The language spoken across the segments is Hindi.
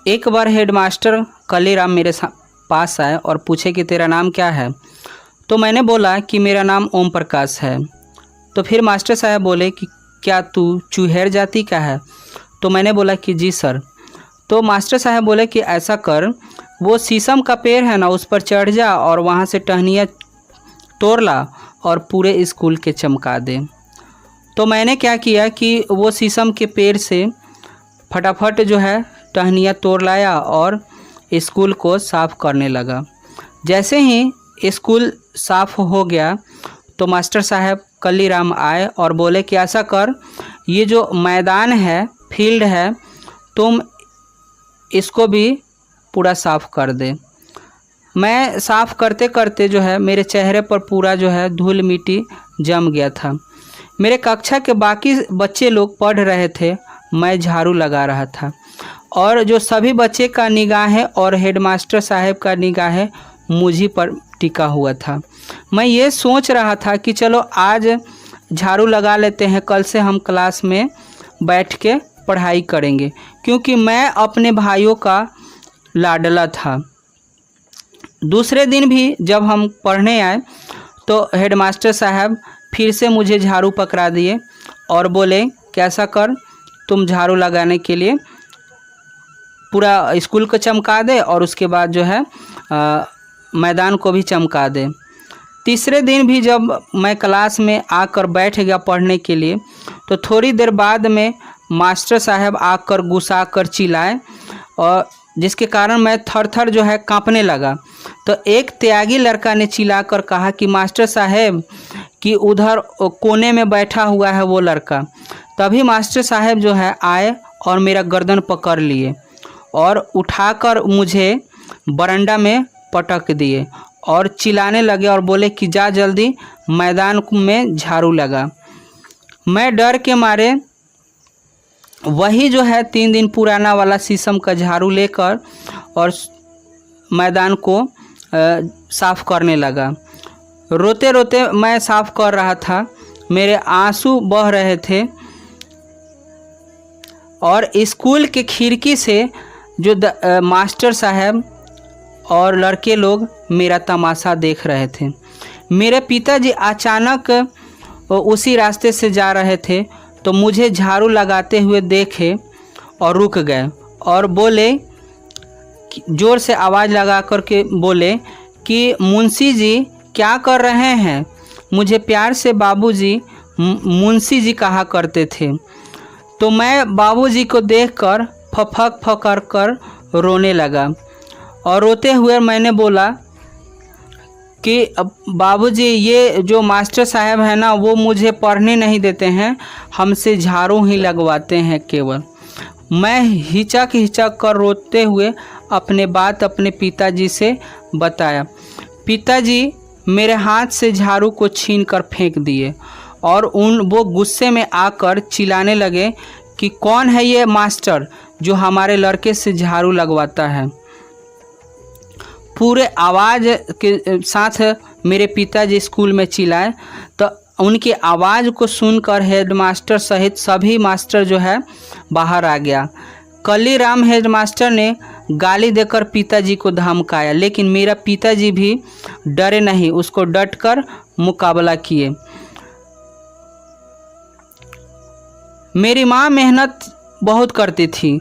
एक बार हेडमास्टर कलीराम मेरे पास आए और पूछे कि तेरा नाम क्या है। तो मैंने बोला कि मेरा नाम ओम प्रकाश है। तो फिर मास्टर साहब बोले कि क्या तू चुहेर जाति का है। तो मैंने बोला कि जी सर। तो मास्टर साहब बोले कि ऐसा कर, वो शीशम का पेड़ है ना, उस पर चढ़ जा और वहाँ से टहनियाँ तोड़ ला और पूरे स्कूल के चमका दे। तो मैंने क्या किया कि वो शीशम के पेड़ से फटाफट जो है टहनियाँ तोड़ लाया और स्कूल को साफ़ करने लगा। जैसे ही स्कूल साफ़ हो गया तो मास्टर साहब कलीराम आए और बोले कि ऐसा कर, ये जो मैदान है, फील्ड है, तुम इसको भी पूरा साफ़ कर दे। मैं साफ़ करते करते जो है मेरे चेहरे पर पूरा जो है धूल मिट्टी जम गया था। मेरे कक्षा के बाकी बच्चे लोग पढ़ रहे थे, मैं झाड़ू लगा रहा था और जो सभी बच्चे का निगाहें और हेडमास्टर साहब का निगाहें मुझी पर टिका हुआ था। मैं ये सोच रहा था कि चलो आज झाड़ू लगा लेते हैं, कल से हम क्लास में बैठ के पढ़ाई करेंगे, क्योंकि मैं अपने भाइयों का लाडला था। दूसरे दिन भी जब हम पढ़ने आए तो हेडमास्टर साहब फिर से मुझे झाड़ू पकड़ा दिए और बोले कैसा कर, तुम झाड़ू लगाने के लिए पूरा स्कूल को चमका दे और उसके बाद जो है मैदान को भी चमका दे। तीसरे दिन भी जब मैं क्लास में आकर बैठ गया पढ़ने के लिए तो थोड़ी देर बाद में मास्टर साहब आकर गुस्सा कर चिल्लाए और जिसके कारण मैं थर थर जो है कांपने लगा। तो एक त्यागी लड़का ने चिल्लाकर कहा कि मास्टर साहब कि उधर कोने में बैठा हुआ है वो लड़का। तभी मास्टर साहब जो है आए और मेरा गर्दन पकड़ लिए और उठाकर मुझे बरंडा में पटक दिए और चिल्लाने लगे और बोले कि जा जल्दी मैदान में झाड़ू लगा। मैं डर के मारे वही जो है 3 दिन पुराना वाला शीशम का झाड़ू लेकर और मैदान को साफ़ करने लगा। रोते रोते मैं साफ़ कर रहा था, मेरे आंसू बह रहे थे और स्कूल के खिड़की से जो मास्टर साहब और लड़के लोग मेरा तमाशा देख रहे थे। मेरे पिताजी अचानक उसी रास्ते से जा रहे थे तो मुझे झाड़ू लगाते हुए देखे और रुक गए और बोले, ज़ोर से आवाज़ लगा कर के बोले कि मुंशी जी क्या कर रहे हैं। मुझे प्यार से बाबूजी मुंशी जी कहा करते थे। तो मैं बाबूजी को देखकर फफक फकर कर रोने लगा और रोते हुए मैंने बोला कि बाबूजी ये जो मास्टर साहब है ना, वो मुझे पढ़ने नहीं देते हैं, हमसे झाड़ू ही लगवाते हैं केवल। मैं हिचक हिचक कर रोते हुए अपने बात अपने पिताजी से बताया। पिताजी मेरे हाथ से झाड़ू को छीन कर फेंक दिए और वो गुस्से में आकर चिल्लाने लगे कि कौन है ये मास्टर जो हमारे लड़के से झाड़ू लगवाता है। पूरे आवाज़ के साथ मेरे पिताजी स्कूल में चिल्लाए तो उनकी आवाज़ को सुनकर हेडमास्टर सहित सभी मास्टर जो है बाहर आ गया। कलीराम हेडमास्टर ने गाली देकर पिताजी को धमकाया, लेकिन मेरा पिताजी भी डरे नहीं, उसको डटकर मुकाबला किए। मेरी माँ मेहनत बहुत करती थी।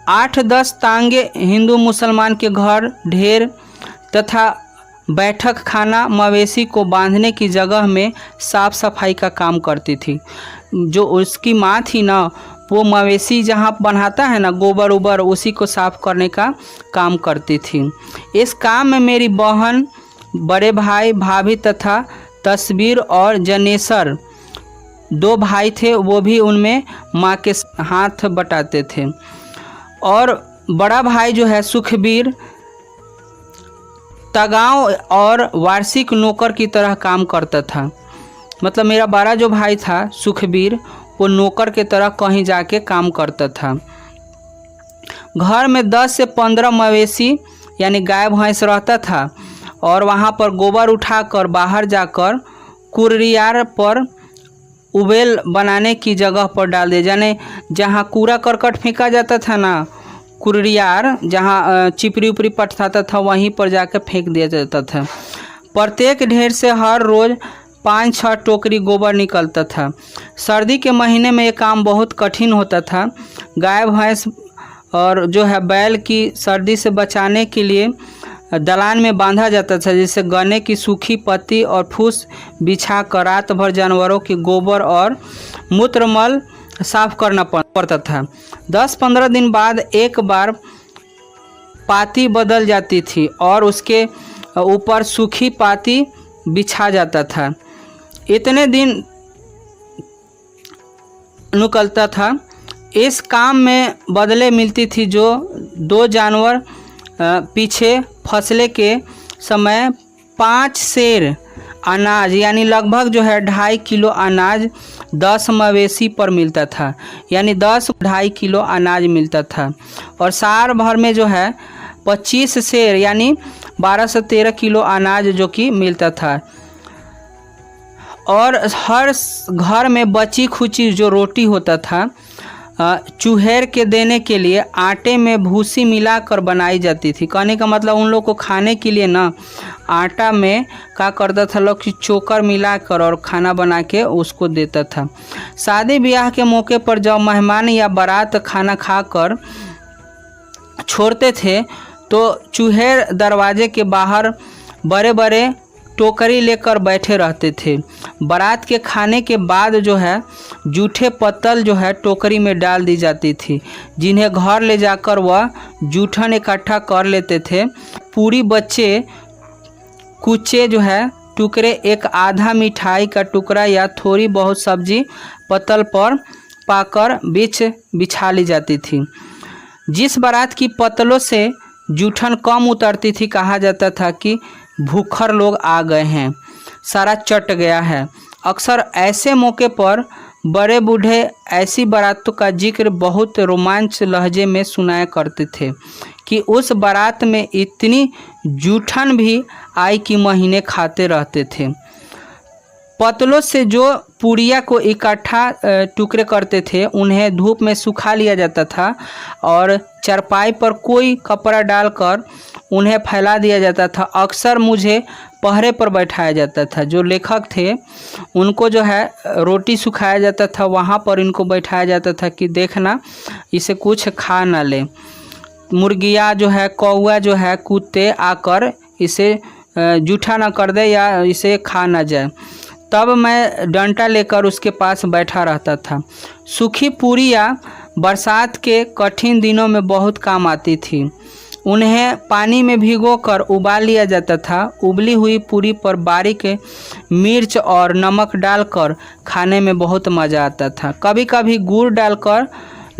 8-10 तांगे हिंदू मुसलमान के घर ढेर तथा बैठक खाना मवेशी को बांधने की जगह में साफ़ सफाई का काम करती थी। जो उसकी माँ थी ना, वो मवेशी जहाँ बन्हाता है ना, गोबर उबर, उसी को साफ़ करने का काम करती थी। इस काम में मेरी बहन, बड़े भाई, भाभी तथा तस्वीर और जनेसर 2 भाई थे, वो भी उनमें माँ के हाथ बटाते थे। और बड़ा भाई जो है सुखबीर तगांव और वार्षिक नौकर की तरह काम करता था। मतलब मेरा बड़ा जो भाई था सुखबीर, वो नौकर के तरह कहीं जाके काम करता था। घर में 10 से 15 मवेशी यानी गाय भैंस रहता था और वहाँ पर गोबर उठाकर बाहर जाकर कुरियार पर उबेल बनाने की जगह पर डाल दे। जाने जहाँ कूड़ा करकट फेंका जाता था ना, कुरियार जहाँ चिपरी उपरी पटता था वहीं पर जाकर फेंक दिया जाता था। प्रत्येक ढेर से हर रोज़ 5-6 टोकरी गोबर निकलता था। सर्दी के महीने में ये काम बहुत कठिन होता था। गाय भैंस और जो है बैल की सर्दी से बचाने के लिए दलान में बांधा जाता था, जिससे गन्ने की सूखी पत्ती और फूस बिछा कर रात भर जानवरों के गोबर और मूत्रमल साफ करना पड़ता था। 10-15 दिन बाद एक बार पाती बदल जाती थी और उसके ऊपर सूखी पाती बिछा जाता था। इतने दिन निकलता था। इस काम में बदले मिलती थी जो 2 जानवर पीछे फसले के समय 5 सेर अनाज यानी लगभग जो है 2.5 किलो अनाज 10 मवेशी पर मिलता था, यानी 2.5 किलो अनाज मिलता था। और साल भर में जो है 25 सेर यानी 12 से 13 किलो अनाज जो कि मिलता था। और हर घर में बची खुची जो रोटी होता था चूहेर के देने के लिए आटे में भूसी मिलाकर बनाई जाती थी। कहने का मतलब उन लोग को खाने के लिए ना आटा में क्या करता था लोग कि चोकर मिलाकर और खाना बना के उसको देता था। शादी ब्याह के मौके पर जब मेहमान या बारात खाना खाकर छोड़ते थे तो चूहेर दरवाजे के बाहर बड़े बड़े टोकरी लेकर बैठे रहते थे। बारात के खाने के बाद जो है जूठे पत्तल जो है टोकरी में डाल दी जाती थी, जिन्हें घर ले जाकर वह जूठन इकट्ठा कर लेते थे। पूरी बच्चे कुचे जो है टुकड़े, एक आधा मिठाई का टुकड़ा या थोड़ी बहुत सब्जी पत्तल पर पाकर बीच बिछा ली जाती थी। जिस बारात की पत्तलों से जूठन कम उतरती थी कहा जाता था कि भूखर लोग आ गए हैं, सारा चट गया है। अक्सर ऐसे मौके पर बड़े बूढ़े ऐसी बारातों का जिक्र बहुत रोमांच लहजे में सुनाया करते थे कि उस बारात में इतनी जूठन भी आई कि महीने खाते रहते थे। पतलों से जो पुड़िया को इकट्ठा टुकड़े करते थे उन्हें धूप में सुखा लिया जाता था और चारपाई पर कोई कपड़ा डालकर उन्हें फैला दिया जाता था। अक्सर मुझे पहरे पर बैठाया जाता था। जो लेखक थे उनको जो है रोटी सुखाया जाता था, वहाँ पर इनको बैठाया जाता था कि देखना इसे कुछ खा ना ले। मुर्गियाँ जो है, कौवा जो है, कुत्ते आकर इसे जूठा ना कर दे या इसे खा ना जाए। तब मैं डंडा लेकर उसके पास बैठा रहता था। सूखी पूरियाँ बरसात के कठिन दिनों में बहुत काम आती थी। उन्हें पानी में भिगोकर उबाल लिया जाता था। उबली हुई पूरी पर बारीक मिर्च और नमक डालकर खाने में बहुत मज़ा आता था। कभी कभी गुड़ डालकर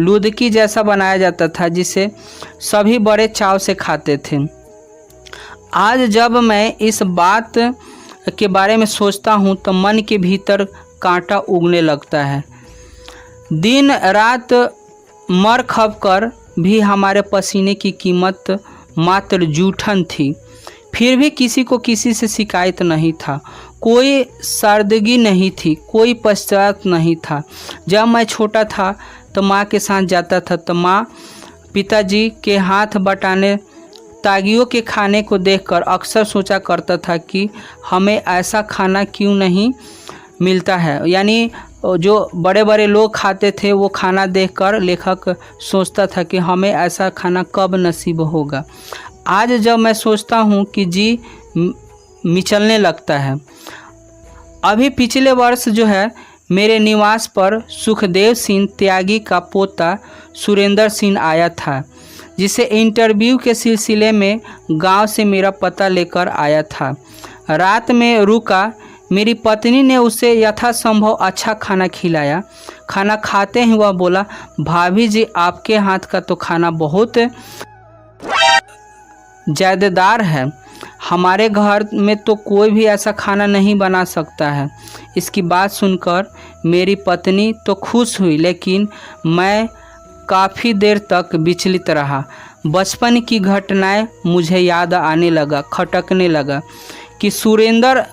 लुदकी जैसा बनाया जाता था, जिसे सभी बड़े चाव से खाते थे। आज जब मैं इस बात के बारे में सोचता हूँ तो मन के भीतर कांटा उगने लगता है। दिन रात मर खप कर भी हमारे पसीने की कीमत मात्र जूठन थी। फिर भी किसी को किसी से शिकायत नहीं था, कोई शर्मिंदगी नहीं थी, कोई पश्चाताप नहीं था। जब मैं छोटा था तो माँ के साथ जाता था तो माँ पिताजी के हाथ बटाने तागियों के खाने को देखकर अक्सर सोचा करता था कि हमें ऐसा खाना क्यों नहीं मिलता है। यानी जो बड़े बड़े लोग खाते थे वो खाना देखकर लेखक सोचता था कि हमें ऐसा खाना कब नसीब होगा। आज जब मैं सोचता हूँ कि जी मिचलने लगता है। अभी पिछले वर्ष जो है मेरे निवास पर सुखदेव सिंह त्यागी का पोता सुरेंद्र सिंह आया था, जिसे इंटरव्यू के सिलसिले में गांव से मेरा पता लेकर आया था। रात में रुका। मेरी पत्नी ने उसे यथासंभव अच्छा खाना खिलाया। खाना खाते ही वह बोला, भाभी जी आपके हाथ का तो खाना बहुत जायदेदार है, हमारे घर में तो कोई भी ऐसा खाना नहीं बना सकता है। इसकी बात सुनकर मेरी पत्नी तो खुश हुई, लेकिन मैं काफ़ी देर तक विचलित रहा। बचपन की घटनाएं मुझे याद आने लगा, खटकने लगा कि सुरेंद्र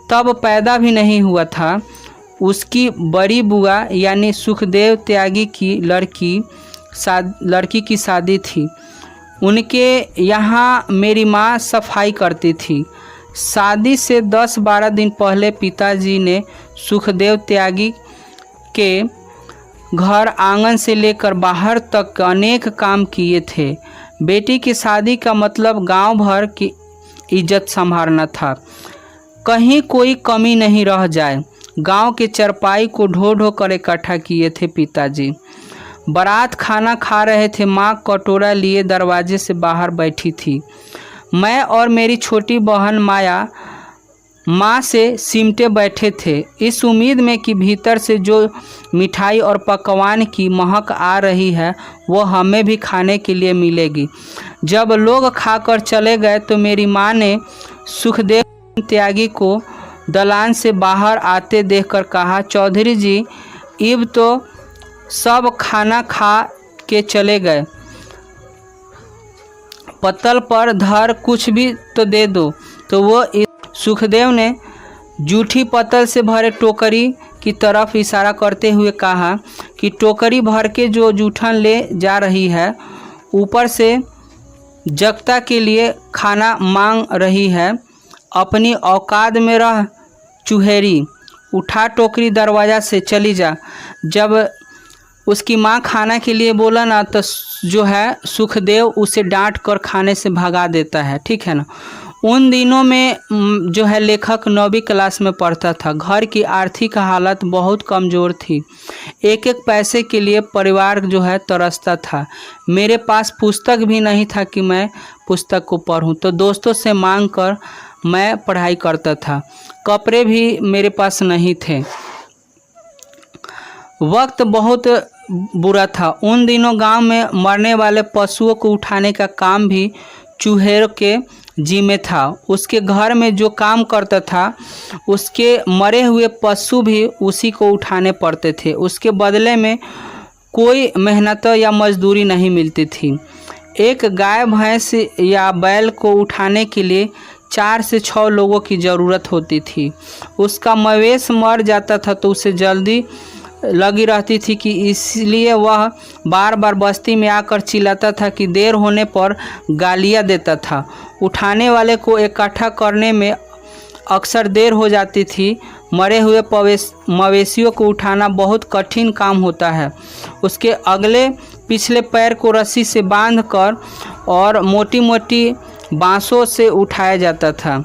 तब पैदा भी नहीं हुआ था। उसकी बड़ी बुआ यानी सुखदेव त्यागी की लड़की लड़की की शादी थी। उनके यहाँ मेरी माँ सफाई करती थी। शादी से 10-12 दिन पहले पिताजी ने सुखदेव त्यागी के घर आंगन से लेकर बाहर तक अनेक काम किए थे। बेटी की शादी का मतलब गांव भर की इज्जत संभालना था, कहीं कोई कमी नहीं रह जाए। गांव के चरपाई को ढो ढो कर इकट्ठा किए थे पिताजी। बारात खाना खा रहे थे। माँ कटोरा लिए दरवाजे से बाहर बैठी थी। मैं और मेरी छोटी बहन माया माँ से सिमटे बैठे थे, इस उम्मीद में कि भीतर से जो मिठाई और पकवान की महक आ रही है वो हमें भी खाने के लिए मिलेगी। जब लोग खाकर चले गए तो मेरी माँ ने सुखदेव त्यागी को दलान से बाहर आते देखकर कहा, चौधरी जी, इब तो सब खाना खा के चले गए, पत्तल पर धर कुछ भी तो दे दो। तो वो सुखदेव ने जूठी पत्तल से भरे टोकरी की तरफ इशारा करते हुए कहा कि टोकरी भर के जो जूठन ले जा रही है, ऊपर से जगता के लिए खाना मांग रही है, अपनी औकात में रह चुहेरी, उठा टोकरी दरवाज़ा से चली जा। जब उसकी माँ खाना के लिए बोला ना तो जो है सुखदेव उसे डांट कर खाने से भगा देता है, ठीक है ना। उन दिनों में जो है लेखक 9वीं क्लास में पढ़ता था। घर की आर्थिक हालत बहुत कमज़ोर थी। एक एक पैसे के लिए परिवार जो है तरसता था। मेरे पास पुस्तक भी नहीं था कि मैं पुस्तक को पढूं, तो दोस्तों से मांग कर मैं पढ़ाई करता था। कपड़े भी मेरे पास नहीं थे। वक्त बहुत बुरा था। उन दिनों गांव में मरने वाले पशुओं को उठाने का काम भी चूहेर के जिम्मे था। उसके घर में जो काम करता था उसके मरे हुए पशु भी उसी को उठाने पड़ते थे। उसके बदले में कोई मेहनत या मजदूरी नहीं मिलती थी। एक गाय भैंस या बैल को उठाने के लिए 4 से 6 लोगों की ज़रूरत होती थी। उसका मवेश मर जाता था तो उसे जल्दी लगी रहती थी कि इसलिए वह बार बार बस्ती में आकर चिल्लाता था कि देर होने पर गालियाँ देता था। उठाने वाले को इकट्ठा करने में अक्सर देर हो जाती थी। मरे हुए मवेशियों को उठाना बहुत कठिन काम होता है। उसके अगले पिछले पैर को रस्सी से बांधकर और मोटी मोटी बांसों से उठाया जाता था।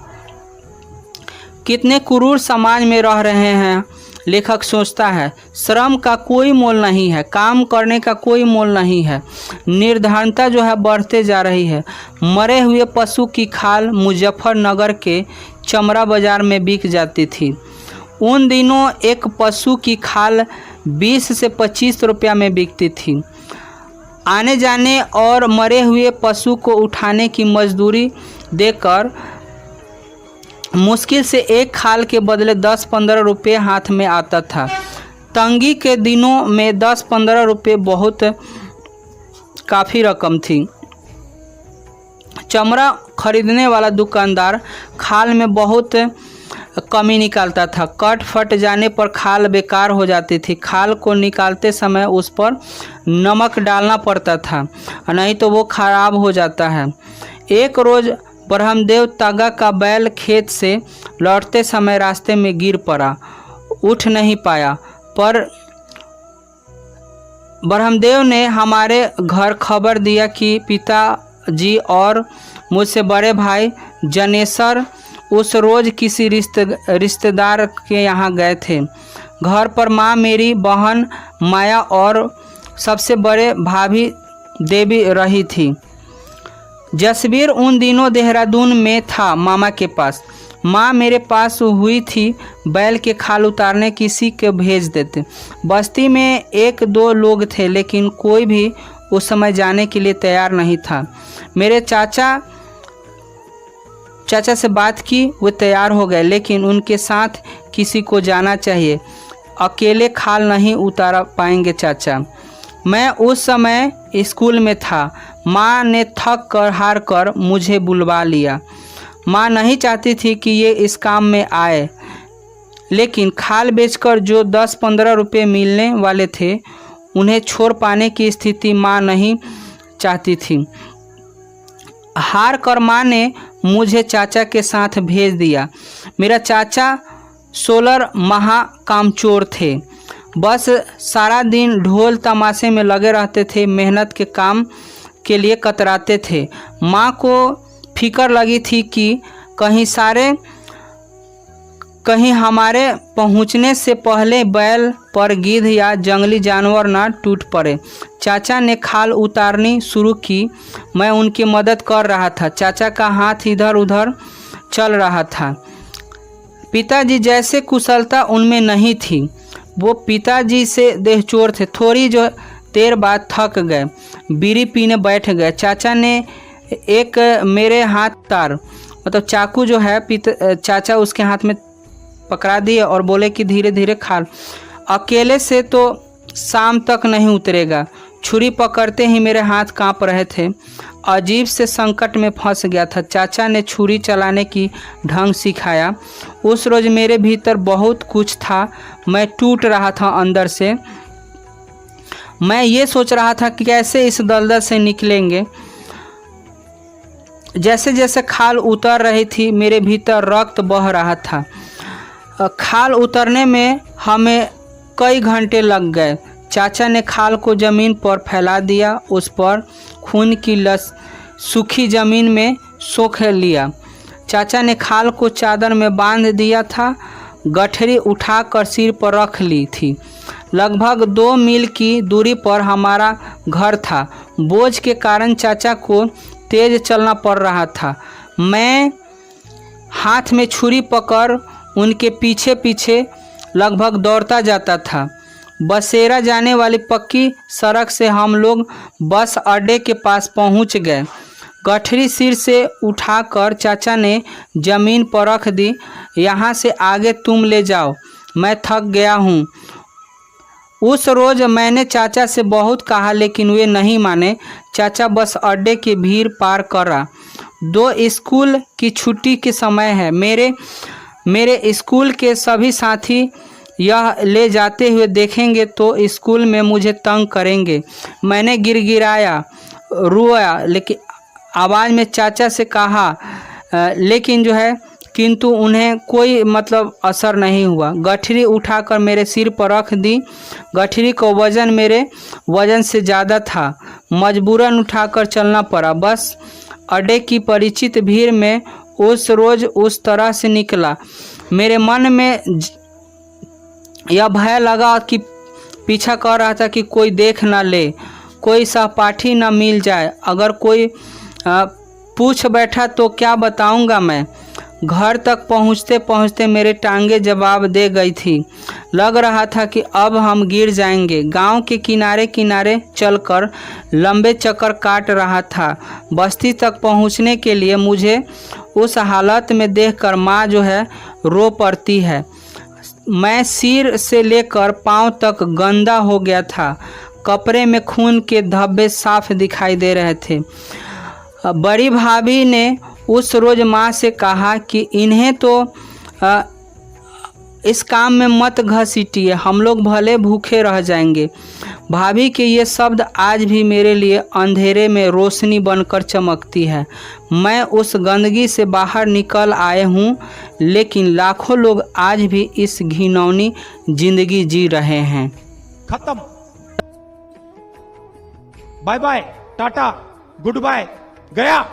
कितने क्रूर समाज में रह रहे हैं, लेखक सोचता है। श्रम का कोई मोल नहीं है, काम करने का कोई मोल नहीं है। निर्धनता जो है बढ़ते जा रही है। मरे हुए पशु की खाल मुजफ्फरनगर के चमड़ा बाजार में बिक जाती थी। उन दिनों एक पशु की खाल 20 से 25 रुपया में बिकती थी। आने जाने और मरे हुए पशु को उठाने की मजदूरी देकर मुश्किल से एक खाल के बदले 10-15 रुपये हाथ में आता था। तंगी के दिनों में 10-15 रुपये बहुत काफ़ी रकम थी। चमड़ा खरीदने वाला दुकानदार खाल में बहुत कमी निकालता था। कट फट जाने पर खाल बेकार हो जाती थी। खाल को निकालते समय उस पर नमक डालना पड़ता था, नहीं तो वो खराब हो जाता है। एक रोज़ ब्रह्मदेव तागा का बैल खेत से लौटते समय रास्ते में गिर पड़ा, उठ नहीं पाया। पर ब्रह्मदेव ने हमारे घर खबर दिया कि पिताजी और मुझसे बड़े भाई जनेश्वर उस रोज़ किसी रिश्तेदार के यहाँ गए थे। घर पर माँ, मेरी बहन माया और सबसे बड़े भाभी देवी रही थी। जसवीर उन दिनों देहरादून में था मामा के पास। माँ मेरे पास हुई थी। बैल के खाल उतारने किसी को भेज देते। बस्ती में 1-2 लोग थे, लेकिन कोई भी उस समय जाने के लिए तैयार नहीं था। मेरे चाचा से बात की, वो तैयार हो गए, लेकिन उनके साथ किसी को जाना चाहिए। अकेले खाल नहीं उतार पाएंगे चाचा। मैं उस समय स्कूल में था। माँ ने थक कर हार कर मुझे बुलवा लिया। माँ नहीं चाहती थी कि ये इस काम में आए, लेकिन खाल बेचकर जो 10-15 रुपये मिलने वाले थे उन्हें छोड़ पाने की स्थिति माँ नहीं चाहती थी। हार कर माँ ने मुझे चाचा के साथ भेज दिया। मेरा चाचा सोलर महाकामचोर थे। बस सारा दिन ढोल तमाशे में लगे रहते थे, मेहनत के काम के लिए कतराते थे। माँ को फिक्र लगी थी कि कहीं हमारे पहुँचने से पहले बैल पर गिद्ध या जंगली जानवर ना टूट पड़े। चाचा ने खाल उतारनी शुरू की। मैं उनकी मदद कर रहा था। चाचा का हाथ इधर उधर चल रहा था। पिताजी जैसे कुशलता उनमें नहीं थी। वो पिताजी से देहचोर थे। थोड़ी जो देर बाद थक गए, बीड़ी पीने बैठ गए। चाचा ने एक मेरे हाथ तार मतलब चाकू जो है चाचा उसके हाथ में पकड़ा दिए और बोले कि धीरे धीरे खा। अकेले से तो शाम तक नहीं उतरेगा। छुरी पकड़ते ही मेरे हाथ कांप रहे थे। अजीब से संकट में फंस गया था। चाचा ने छुरी चलाने की ढंग सिखाया। उस रोज़ मेरे भीतर बहुत कुछ था। मैं टूट रहा था अंदर से। मैं ये सोच रहा था कि कैसे इस दलदल से निकलेंगे। जैसे जैसे खाल उतर रही थी मेरे भीतर रक्त बह रहा था। खाल उतरने में हमें कई घंटे लग गए। चाचा ने खाल को ज़मीन पर फैला दिया। उस पर खून की सूखी ज़मीन में सोख लिया। चाचा ने खाल को चादर में बांध दिया था। गठरी उठाकर सिर पर रख ली थी। लगभग 2 मील की दूरी पर हमारा घर था। बोझ के कारण चाचा को तेज चलना पड़ रहा था। मैं हाथ में छुरी पकड़ उनके पीछे पीछे लगभग दौड़ता जाता था। बसेरा जाने वाली पक्की सड़क से हम लोग बस अड्डे के पास पहुंच गए। गठरी सिर से उठाकर चाचा ने ज़मीन पर रख दी। यहाँ से आगे तुम ले जाओ, मैं थक गया हूँ। उस रोज़ मैंने चाचा से बहुत कहा लेकिन वे नहीं माने। चाचा बस अड्डे की भीड़ पार करा। 2 स्कूल की छुट्टी के समय है। मेरे स्कूल के सभी साथी यह ले जाते हुए देखेंगे तो स्कूल में मुझे तंग करेंगे। मैंने गिड़गिड़ाया, रोया, लेकिन आवाज़ में चाचा से कहा लेकिन जो है किंतु उन्हें कोई असर नहीं हुआ। गठरी उठाकर मेरे सिर पर रख दी। गठरी का वज़न मेरे वज़न से ज़्यादा था। मजबूरन उठाकर चलना पड़ा। बस अड्डे की परिचित भीड़ में उस रोज़ उस तरह से निकला। मेरे मन में यह भय लगा कि पीछा कर रहा था कि कोई देख न ले, कोई सहपाठी न मिल जाए। अगर कोई पूछ बैठा तो क्या बताऊंगा मैं। घर तक पहुंचते पहुंचते मेरे टांगे जवाब दे गई थी। लग रहा था कि अब हम गिर जाएंगे। गांव के किनारे किनारे चलकर लंबे चक्कर काट रहा था। बस्ती तक पहुंचने के लिए मुझे उस हालत में देखकर माँ जो है रो पड़ती है। मैं सिर से लेकर पांव तक गंदा हो गया था। कपड़े में खून के धब्बे साफ दिखाई दे रहे थे। बड़ी भाभी ने उस रोज़ माँ से कहा कि इन्हें तो इस काम में मत घसीटिए, हम लोग भले भूखे रह जाएंगे। भाभी के ये शब्द आज भी मेरे लिए अंधेरे में रोशनी बनकर चमकती है। मैं उस गंदगी से बाहर निकल आए हूँ, लेकिन लाखों लोग आज भी इस घिनौनी जिंदगी जी रहे हैं। खत्म। Bye bye, tata, good bye, गया।